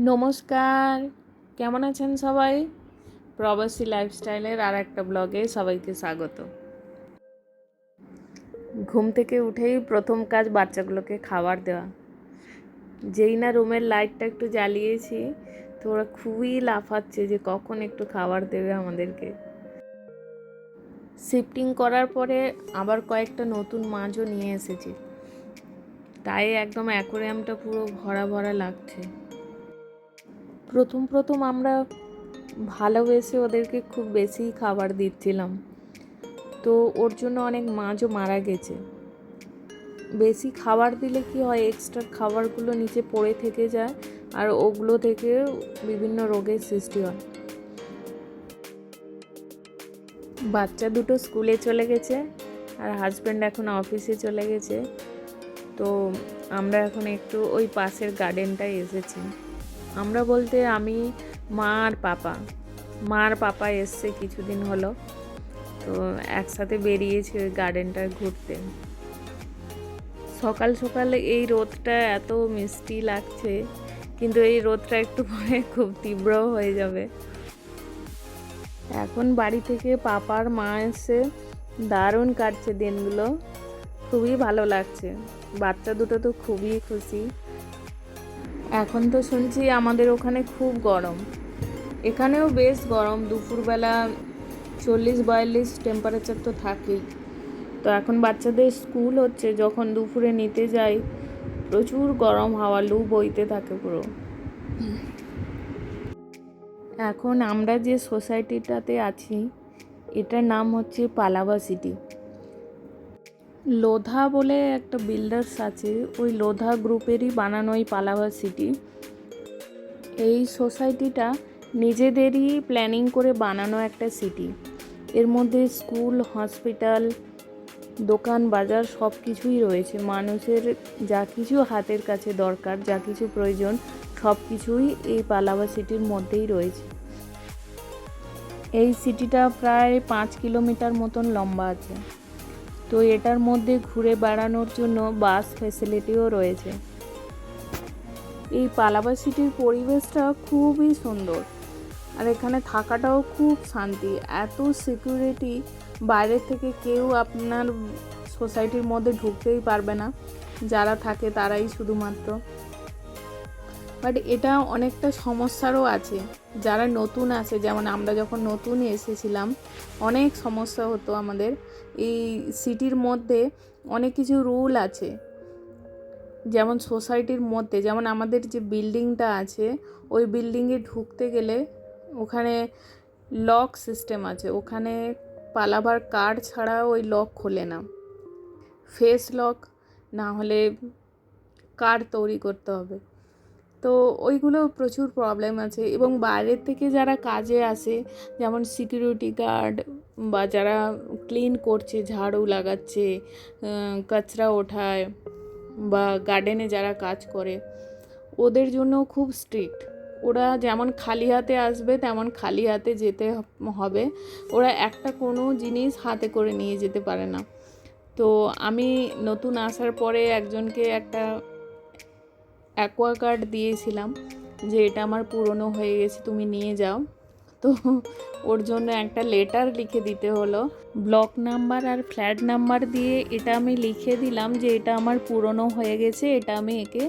নমস্কার, কেমন আছেন সবাই? প্রবাসী লাইফস্টাইলের আর একটা ব্লগে সবাইকে স্বাগত। ঘুম থেকে উঠেই প্রথম কাজ বাচ্চাগুলোকে খাবার দেওয়া। যেই না রুমের লাইটটা একটু জ্বালিয়েছি, তো ওরা খুবই লাফাচ্ছে যে কখন একটু খাবার দেবে আমাদেরকে। শিফটিং করার পরে আবার কয়েকটা নতুন মাছও নিয়ে এসেছি, তাই একদম অ্যাকোয়ারিয়ামটা পুরো ভরা ভরা লাগছে। প্রথম আমরা ভালোবেসে ওদেরকে খুব বেশি খাবার দিচ্ছিলাম, তো ওর জন্য অনেক মাছও মারা গেছে। বেশি খাবার দিলে কি হয়, এক্সট্রা খাবারগুলো নিচে পড়ে থেকে যায় আর ওগুলো থেকে বিভিন্ন রোগের সৃষ্টি হয়। বাচ্চা দুটো স্কুলে চলে গেছে আর হাজব্যান্ড এখন অফিসে চলে গেছে, তো আমরা এখন একটু ওই পাশের গার্ডেনটায় এসেছি। আমরা বলতে আমি, মা আর পাপা এসছে কিছুদিন হলো, তো একসাথে বেরিয়েছি ওই গার্ডেনটায় ঘুরতে। সকাল সকালে এই রোদটা এত মিষ্টি লাগছে, কিন্তু এই রোদটা একটু পরে খুব তীব্র হয়ে যাবে। এখন বাড়ি থেকে পাপার মা এসে দারুণ কাটছে দিনগুলো, খুবই ভালো লাগছে। বাচ্চা দুটো তো খুবই খুশি। এখন তো শুনছি আমাদের ওখানে খুব গরম, এখানেও বেশ গরম, দুপুরবেলা 40-42 টেম্পারেচার তো থাকেই। তো এখন বাচ্চাদের স্কুল হচ্ছে, যখন দুপুরে নিতে যাই প্রচুর গরম হাওয়া, লু বইতে থাকে পুরো। এখন আমরা যে সোসাইটিটাতে আছি এটার নাম হচ্ছে পালাবা সিটি। লোধা বলে একটা বিল্ডার্স আছে, ওই লোধা গ্রুপেরই বানানো এই পালাবা সিটি। এই সোসাইটিটা নিজেদেরই প্ল্যানিং করে বানানো একটা সিটি। এর মধ্যে স্কুল, হসপিটাল, দোকান বাজার সব কিছুই রয়েছে। মানুষের যা কিছু হাতের কাছে দরকার, যা কিছু প্রয়োজন, সব কিছুই এই পালাবা সিটির মধ্যেই রয়েছে। এই সিটিটা প্রায় 5 কিলোমিটার মতন লম্বা আছে, তো এটার মধ্যে ঘুরে বেড়ানোর জন্য বাস ফ্যাসিলিটিও রয়েছে। এই পালাবা সিটির পরিবেশটা খুবই সুন্দর, আর এখানে থাকাটাও খুব শান্তি। এত সিকিউরিটি, বাইরের থেকে কেউ আপনার সোসাইটির মধ্যে ঢুকতেই পারবে না, যারা থাকে তারাই শুধুমাত্র। বাট এটা অনেকটা সমস্যারও আছে। যারা নতুন আসে, যেমন আমরা যখন নতুন এসেছিলাম অনেক সমস্যা হতো আমাদের। এই সিটির মধ্যে অনেক কিছু রুল আছে, যেমন সোসাইটির মধ্যে, যেমন আমাদের যে বিল্ডিংটা আছে ওই বিল্ডিংয়ে ঢুকতে গেলে ওখানে লক সিস্টেম আছে, ওখানে পালাবার কার্ড ছাড়া ওই লক খোলে না, ফেস লক না হলে কার্ড তৈরি করতে হবে। তো ওইগুলো প্রচুর প্রবলেম আছে। এবং বাইরের থেকে যারা কাজে আসে, যেমন সিকিউরিটি গার্ড বা যারা ক্লিন করছে, ঝাড়ু লাগাচ্ছে, কাচরা ওঠায়, বা গার্ডেনে যারা কাজ করে, ওদের জন্য খুব স্ট্রিক্ট। ওরা যেমন খালি হাতে আসবে তেমন খালি হাতে যেতে হবে, ওরা একটা কোনো জিনিস হাতে করে নিয়ে যেতে পারে না। তো আমি নতুন আসার পরে একজনকে একটা অ্যাকোয়াগার্ড দিয়েছিলাম যে এটা আমার পুরনো হয়ে গেছে, তুমি নিয়ে যাও। তো ওর জন্য একটা লেটার লিখে দিতে হলো, ব্লক নাম্বার আর ফ্ল্যাট নাম্বার দিয়ে এটা আমি লিখে দিলাম যে এটা আমার পুরনো হয়ে গেছে, এটা আমি একে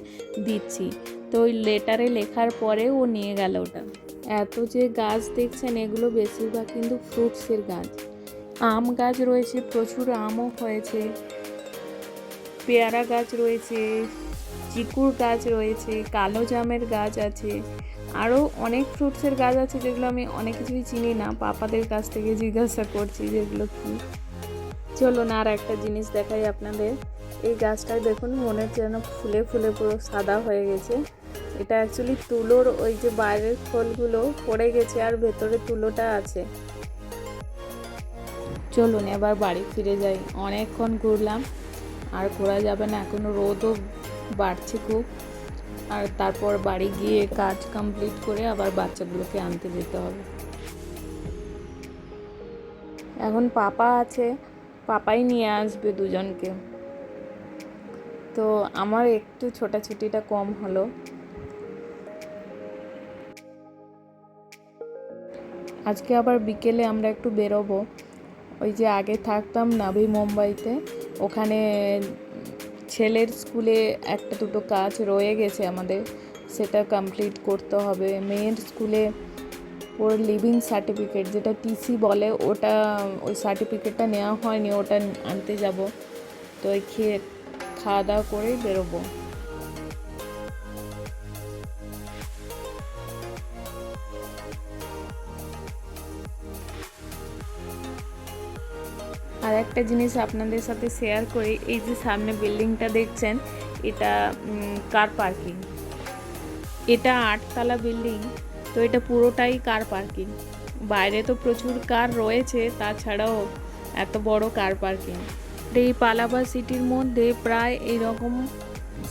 দিচ্ছি। তো ওই লেটারে লেখার পরে ও নিয়ে গেল ওটা। এত যে গাছ দেখছেন এগুলো বেশিরভাগ কিন্তু ফ্রুটসের গাছ। আম গাছ রয়েছে, প্রচুর আমও হয়েছে, পেয়ারা গাছ রয়েছে, চিকুর গাছ রয়েছে, কালো জামের গাছ আছে, আরও অনেক ফ্রুটসের গাছ আছে যেগুলো আমি অনেক কিছুই চিনি না, পাপাদের কাছ থেকে জিজ্ঞাসা করছি যেগুলো কী। চলুন আর একটা জিনিস দেখাই আপনাদের। এই গাছটায় দেখুন, মনে হচ্ছে যেন ফুলে ফুলে পুরো সাদা হয়ে গেছে। এটা অ্যাকচুয়ালি তুলোর ওই যে বাইরের ফলগুলো পড়ে গেছে আর ভেতরে তুলোটা আছে। চলুন এবার বাড়ি ফিরে যাই, অনেকক্ষণ ঘুরলাম, আর ঘোরা যাবে না, এখনও রোদও বাড়ছে খুব। আর তারপর বাড়ি গিয়ে কাজ কমপ্লিট করে আবার বাচ্চাগুলোকে আনতে যেতে হবে। এখন পাপা আছে, পাপাই নিয়ে আসবে দুজনকে। তো আমার একটু ছোটাছুটিটা কম হলো। আজকে আবার বিকেলে আমরা একটু বেরোবো। ওই যে আগে থাকতাম নাভি মুম্বাইতে, ওখানে ছেলের স্কুলে একটা দুটো কাজ রয়ে গেছে আমাদের, সেটা কমপ্লিট করতে হবে। মেয়ের স্কুলে ওর লিভিং সার্টিফিকেট, যেটা টিসি বলে, ওটা ওই সার্টিফিকেটটা নেওয়া হয়নি, ওটা আনতে যাব। তো ওই খাওয়া দাওয়া করেই বেরোবো। আর একটা জিনিস আপনাদের সাথে শেয়ার করি, এই যে সামনে বিল্ডিংটা দেখছেন, এটা কার পার্কিং। এটা 8 তলা বিল্ডিং, তো এটা পুরোটাই কার পার্কিং। বাইরে তো প্রচুর কার রয়েছে, তাছাড়াও এত বড় কার পার্কিং। এই পালাবা সিটির মধ্যে প্রায় এইরকম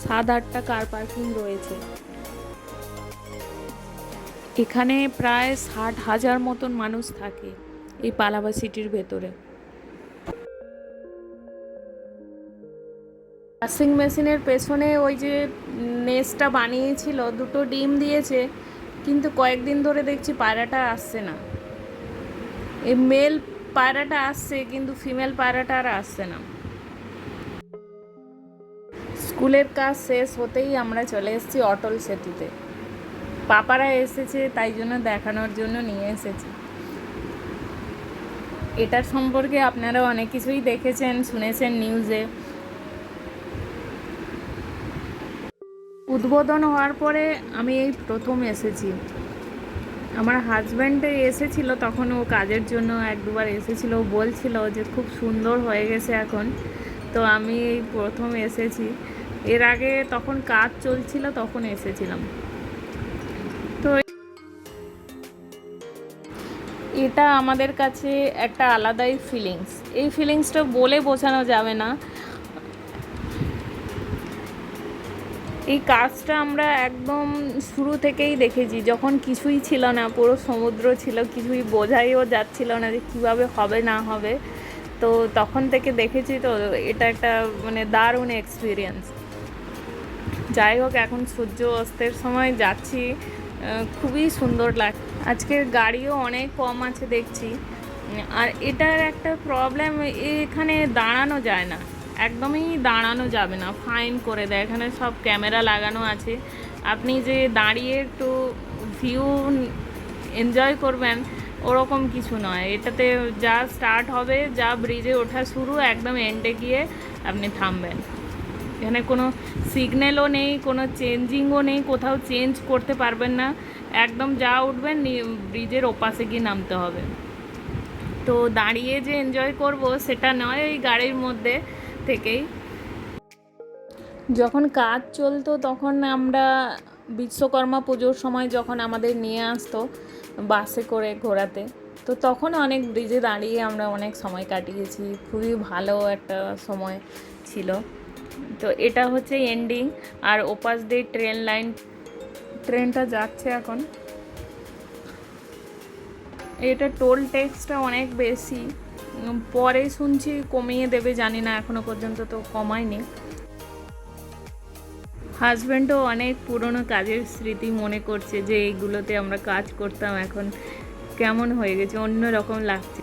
7-8টা কার পার্কিং রয়েছে। এখানে প্রায় 60,000 মতন মানুষ থাকে এই পালাবা সিটির ভেতরে। ওয়াশিং মেশিনের পেছনে ওই যে নেস্টটা বানিয়েছিল, দুটো ডিম দিয়েছে, কিন্তু কয়েকদিন ধরে দেখছি পায়রাটা আসছে না। এই মেল পায়রাটা আসছে, কিন্তু ফিমেল পায়রাটা আর আসছে না। স্কুলের কাজ শেষ হতেই আমরা চলে এসেছি অটল সেতুতে। পাপারা এসেছে, তাই জন্য দেখানোর জন্য নিয়ে এসেছি। এটার সম্পর্কে আপনারা অনেক কিছুই দেখেছেন, শুনেছেন নিউজে। উদ্বোধন হওয়ার পরে আমি এই প্রথম এসেছি। আমার হাজব্যান্ড এসেছিল, তখন ও কাজের জন্য 1-2বার এসেছিল, ও বলছিল যে খুব সুন্দর হয়ে গেছে এখন। তো আমি এই প্রথম এসেছি। এর আগে তখন কাজ চলছিল, তখন এসেছিলাম। তো এটা আমাদের কাছে একটা আলাদাই ফিলিংস। এই ফিলিংসটা বলে বোঝানো যাবে না। এই কাজটা আমরা একদম শুরু থেকেই দেখেছি, যখন কিছুই ছিল না, পুরো সমুদ্র ছিল, কিছুই বোঝাইও যাচ্ছিল না যে কীভাবে হবে না হবে। তো তখন থেকে দেখেছি, তো এটা একটা মানে দারুণ এক্সপিরিয়েন্স। যাই হোক, এখন সূর্য অস্তের সময় যাচ্ছি, খুবই সুন্দর লাগে। আজকের গাড়িও অনেক কম আছে দেখছি। আর এটার একটা প্রবলেম, এখানে দাঁড়ানো যায় না, একদমই দাঁড়ানো যাবে না, ফাইন করে দেয়। এখানে সব ক্যামেরা লাগানো আছে, আপনি যে দাঁড়িয়ে একটু ভিউ এনজয় করবেন ওরকম কিছু নয়। এটাতে যা স্টার্ট হবে, যা ব্রিজে ওঠা শুরু, একদম এন্ডে গিয়ে আপনি থামবেন। এখানে কোনো সিগন্যালও নেই, কোনো চেঞ্জিংও নেই, কোথাও চেঞ্জ করতে পারবেন না। একদম যা উঠবেন ব্রিজের ওপাশে গিয়ে নামতে হবে। তো দাঁড়িয়ে যে এনজয় করব সেটা নয়, ওই গাড়ির মধ্যে থেকেই। যখন কাজ চলতো তখন আমরা বিশ্বকর্মা পুজোর সময় যখন আমাদের নিয়ে আসতো বাসে করে ঘোরাতে, তো তখন অনেক ব্রিজে দাঁড়িয়ে আমরা অনেক সময় কাটিয়েছি, খুবই ভালো একটা সময় ছিল। তো এটা হচ্ছে এন্ডিং, আর ওপাশ দিয়ে ট্রেন লাইন, ট্রেনটা যাচ্ছে এখন। এটা টোল ট্যাক্সটা অনেক বেশি, পরে শুনছি কমিয়ে দেবে, জানি না, এখনো পর্যন্ত তো কমায়নি। হাজব্যান্ডও অনেক পুরনো কাজের স্মৃতি মনে করছে, যে এইগুলোতে আমরা কাজ করতাম, এখন কেমন হয়ে গেছে, অন্য রকম লাগছে।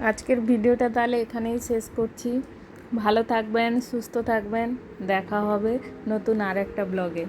আজকের ভিডিওটা তাহলে এখানেই শেষ করছি। ভালো থাকবেন, সুস্থ থাকবেন, দেখা হবে নতুন আর একটা ব্লগে।